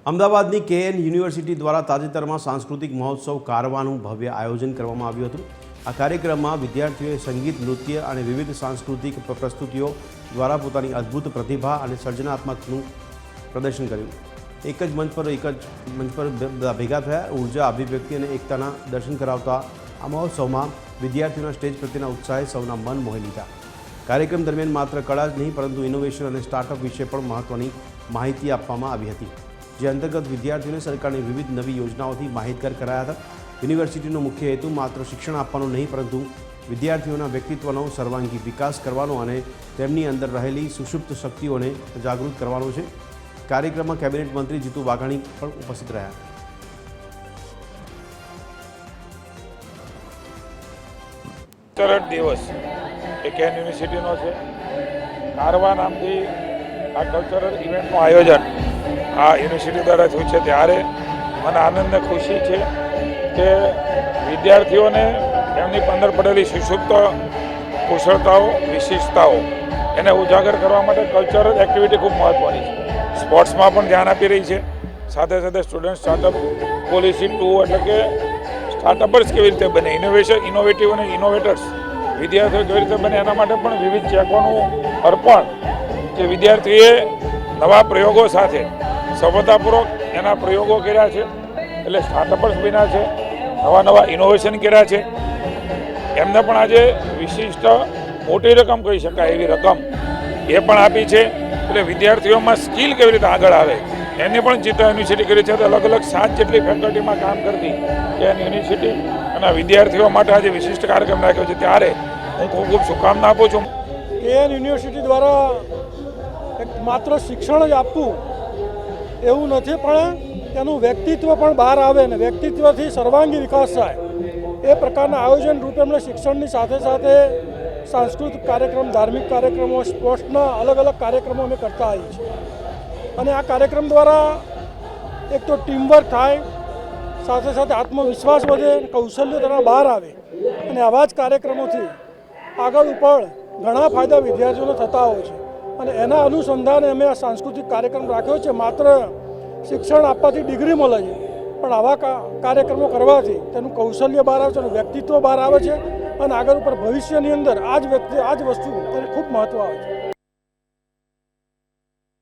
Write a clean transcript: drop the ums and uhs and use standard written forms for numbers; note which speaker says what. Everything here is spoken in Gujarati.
Speaker 1: અમદાવાદની KN યુનિવર્સિટી દ્વારા તાજેતરમાં સાંસ્કૃતિક મહોત્સવ કારવાનું ભવ્ય આયોજન કરવામાં આવ્યું હતું। આ કાર્યક્રમમાં વિદ્યાર્થીઓએ સંગીત, નૃત્ય અને વિવિધ સાંસ્કૃતિક પ્રસ્તુતિઓ દ્વારા પોતાની અદ્ભુત પ્રતિભા અને સર્જનાત્મકતાનું પ્રદર્શન કર્યું। એક જ મંચ પર ભેગા થયા, ઉર્જા, અભિવ્યક્તિ અને એકતાના દર્શન કરાવતા આ મહોત્સવમાં વિદ્યાર્થીઓના સ્ટેજ પ્રત્યેના ઉત્સાહે સૌના મન મોહી લીધા। કાર્યક્રમ દરમિયાન માત્ર કળા જ નહીં પરંતુ ઇનોવેશન અને સ્ટાર્ટઅપ વિશે પણ મહત્ત્વની માહિતી આપવામાં આવી હતી, જે અંતર્ગત વિદ્યાર્થીઓને સરકારની વિવિધ નવી યોજનાઓથી માહિતગાર કરાયા હતા। યુનિવર્સિટીનો મુખ્ય હેતુ માત્ર શિક્ષણ આપવાનો નહીં પરંતુ વિદ્યાર્થીઓના વ્યક્તિત્વનો સર્વાંગી વિકાસ કરવાનો અને તેમની અંદર રહેલી સુષુપ્ત શક્તિઓને જાગૃત કરવાનો છે। કાર્યક્રમમાં કેબિનેટ મંત્રી જીતુ વાઘાણી પણ ઉપસ્થિત રહ્યા।
Speaker 2: કલ્ચરલ દિવસ એ કેન યુનિવર્સિટીનો છે। કારવા નામથી આ કલ્ચરલ ઇવેન્ટનું આયોજન આ યુનિવર્સિટી દ્વારા થયું છે, ત્યારે મને આનંદ અને ખુશી છે કે વિદ્યાર્થીઓને એમની અંદર પડેલી સુષુપ્ત કુશળતાઓ, વિશિષ્ટતાઓ એને ઉજાગર કરવા માટે કલ્ચરલ એક્ટિવિટી ખૂબ મહત્ત્વની છે। સ્પોર્ટ્સમાં પણ ધ્યાન આપી રહી છે, સાથે સાથે સ્ટુડન્ટ સ્ટાર્ટઅપ પોલિસી 2 એટલે કે સ્ટાર્ટઅપર્સ કેવી રીતે બને, ઇનોવેટિવ અને ઇનોવેટર્સ વિદ્યાર્થીઓ કેવી રીતે બને એના માટે પણ વિવિધ ચેકોનું અર્પણ જે વિદ્યાર્થીએ નવા પ્રયોગો સાથે સફળતાપૂર્વક એના પ્રયોગો કર્યા છે, એટલે સ્ટાર્ટઅપર્સ બન્યા છે, નવા ઇનોવેશન કર્યા છે, એમને પણ આજે વિશિષ્ટ મોટી રકમ કહી શકાય એવી રકમ એ પણ આપી છે। એટલે વિદ્યાર્થીઓમાં સ્કિલ કેવી રીતે આગળ આવે એની પણ ચિત્તા યુનિવર્સિટી કરી છે। અલગ અલગ 7 જેટલી ફેકલ્ટીમાં કામ કરતી કેન યુનિવર્સિટી અને વિદ્યાર્થીઓ માટે આજે વિશિષ્ટ કાર્યક્રમ રાખ્યો છે, ત્યારે હું ખૂબ ખૂબ શુભકામના આપું છું।
Speaker 3: કેન યુનિવર્સિટી દ્વારા માત્ર શિક્ષણ જ આપવું એવું નથી, પણ તેનું વ્યક્તિત્વ પણ બહાર આવે ને વ્યક્તિત્વથી સર્વાંગી વિકાસ થાય એ પ્રકારના આયોજન રૂપે એમણે શિક્ષણની સાથે સાથે સાંસ્કૃતિક કાર્યક્રમ, ધાર્મિક કાર્યક્રમો, સ્પોર્ટ્સના અલગ અલગ કાર્યક્રમો અમે કરતા આવીએ છીએ। અને આ કાર્યક્રમ દ્વારા એક તો ટીમવર્ક થાય, સાથે સાથે આત્મવિશ્વાસ વધે, કૌશલ્ય તેના બહાર આવે અને આવા જ કાર્યક્રમોથી આગળ ઉપર ઘણા ફાયદા વિદ્યાર્થીઓને થતા હોય છે। અને એના અનુસંધાને અમે આ સાંસ્કૃતિક કાર્યક્રમ રાખ્યો છે। માત્ર શિક્ષણ આપવાથી ડિગ્રી મળે છે, પણ આવા કાર્યક્રમો કરવાથી તેનું કૌશલ્ય બહાર આવે છે, એનું વ્યક્તિત્વ બહાર આવે છે અને આગળ ઉપર ભવિષ્યની અંદર આ જ વસ્તુ તેને ખૂબ મહત્ત્વ આવે છે।